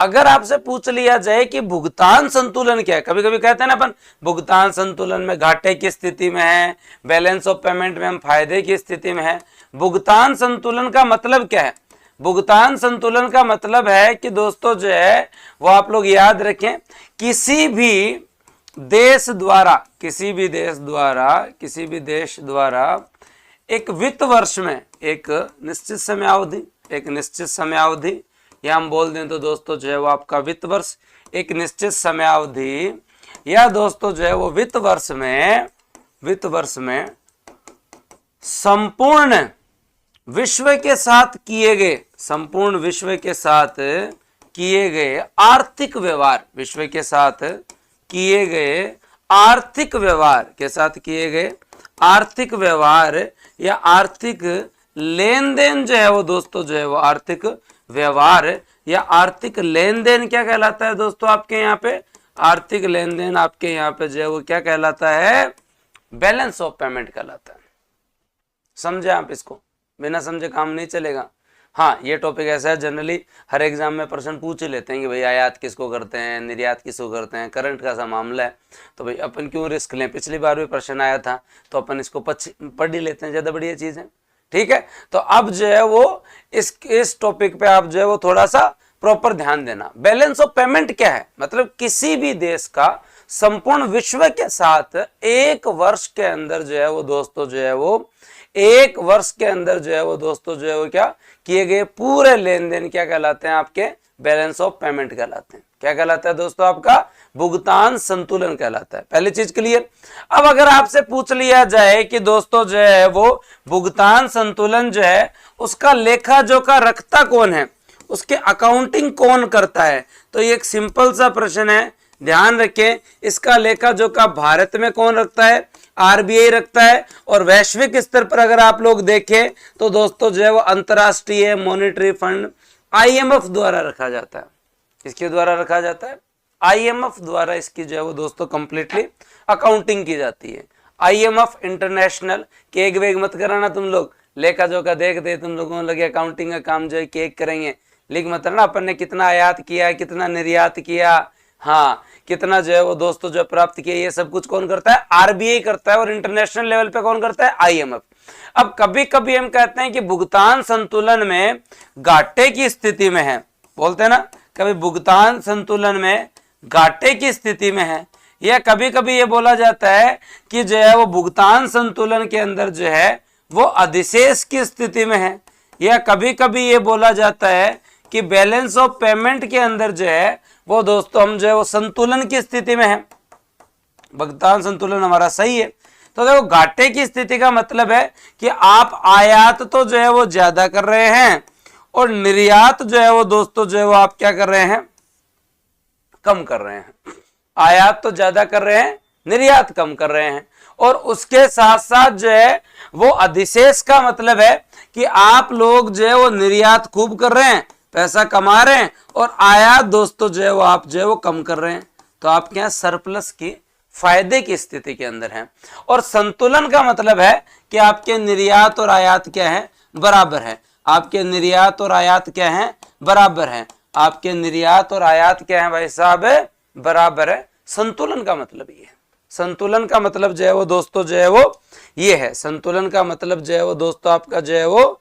अगर आपसे पूछ लिया जाए कि भुगतान संतुलन क्या है, कभी कभी कहते हैं ना अपन भुगतान संतुलन में घाटे की स्थिति में है, बैलेंस ऑफ पेमेंट में हम फायदे की स्थिति में है। भुगतान संतुलन का मतलब क्या है? भुगतान संतुलन का मतलब है कि दोस्तों जो है वो आप लोग याद रखें, किसी भी देश द्वारा एक वित्त वर्ष में एक निश्चित समयावधि या हम बोल दें तो दोस्तों जो है वो आपका वित्त वर्ष एक निश्चित समयावधि, या दोस्तों जो है वो वित्त वर्ष में संपूर्ण विश्व के साथ किए गए आर्थिक व्यवहार या आर्थिक लेन देन जो है वो दोस्तों जो है वो आर्थिक व्यवहार या आर्थिक लेन देन क्या कहलाता है दोस्तों? आपके यहाँ पे आर्थिक लेन देन आपके यहाँ पे जो है वो क्या कहलाता है? बैलेंस ऑफ पेमेंट कहलाता है। समझे आप? इसको बिना समझे काम नहीं चलेगा। हाँ, ये टॉपिक ऐसा है जनरली हर एग्जाम में प्रश्न पूछ ही लेते हैं कि भाई आयात किसको करते हैं, निर्यात किसको करते हैं, करंट का सा मामला है तो भाई अपन क्यों रिस्क लें। पिछली बार भी प्रश्न आया था तो अपन इसको पढ़ ही लेते हैं, ज़्यादा बढ़िया चीज़ है। ठीक है, तो अब जो है वो इस टॉपिक पे आप जो है वो थोड़ा सा प्रॉपर ध्यान देना। बैलेंस ऑफ पेमेंट क्या है? मतलब किसी भी देश का संपूर्ण विश्व के साथ एक वर्ष के अंदर जो है वो दोस्तों जो है वो दोस्तों जो है वो क्या किए गए पूरे लेन देन क्या कहलाते हैं? आपके बैलेंस ऑफ पेमेंट कहलाते हैं। क्या कहलाता है दोस्तों? आपका भुगतान संतुलन कहलाता है। पहली चीज क्लियर। अब अगर आपसे पूछ लिया जाए कि दोस्तों जो है वो भुगतान संतुलन जो है उसका लेखा जोखा रखता कौन है, उसके अकाउंटिंग कौन करता है, तो ये एक सिंपल सा प्रश्न है, ध्यान रखें। इसका लेखा जोखा भारत में कौन रखता है? आरबीआई रखता है। और वैश्विक स्तर पर अगर आप लोग देखें तो दोस्तों जो है वो अंतरराष्ट्रीय मॉनेटरी फंड आईएमएफ द्वारा रखा जाता है। किसके द्वारा रखा जाता है? आईएमएफ द्वारा इसकी जो है वो दोस्तों कंप्लीटली अकाउंटिंग की जाती है। आईएमएफ इंटरनेशनल, केक वेग मत कराना तुम लोग, लेखा जोखा देखते तुम लोगों को लगे अकाउंटिंग का काम जो है केक करेंगे, लिख मत ना अपन ने कितना आयात किया, कितना निर्यात किया, हाँ कितना जो है वो दोस्तों जो प्राप्त किया, ये सब कुछ कौन करता है? आरबीआई करता है। और इंटरनेशनल लेवल पे कौन करता है? आईएमएफ। अब कभी कभी हम कहते हैं कि भुगतान संतुलन में घाटे की स्थिति में है, बोलते हैं ना, कभी भुगतान संतुलन में घाटे की स्थिति में है, या कभी कभी ये बोला जाता है कि जो है वो भुगतान संतुलन के अंदर जो है वो अधिशेष की स्थिति में है, या कभी कभी ये बोला जाता है कि बैलेंस ऑफ पेमेंट के अंदर जो है वो दोस्तों हम जो है वो संतुलन की स्थिति में है। भुगतान संतुलन हमारा सही है। तो देखो घाटे की स्थिति का मतलब है कि आप आयात तो जो है वो ज्यादा कर रहे हैं और निर्यात जो है वो दोस्तों जो है वो आप क्या कर रहे हैं? कम कर रहे हैं। आयात तो ज्यादा कर रहे हैं, निर्यात कम कर रहे हैं। और उसके साथ साथ जो है वो अधिशेष का मतलब है कि आप लोग जो है वो निर्यात खूब कर रहे हैं, पैसा कमा रहे हैं, और आयात दोस्तों जो है वो आप जो है वो कम कर रहे हैं। तो आपके यहाँ सरप्लस की फायदे की स्थिति के अंदर है। और संतुलन का मतलब है कि आपके निर्यात और आयात क्या है? बराबर है। आपके निर्यात और आयात क्या है? बराबर है। आपके निर्यात और आयात क्या है भाई साहब? बराबर है। संतुलन का मतलब ये है। संतुलन का मतलब जो है वो दोस्तों जो है वो ये है। संतुलन का मतलब जो है वो दोस्तों आपका जो है वो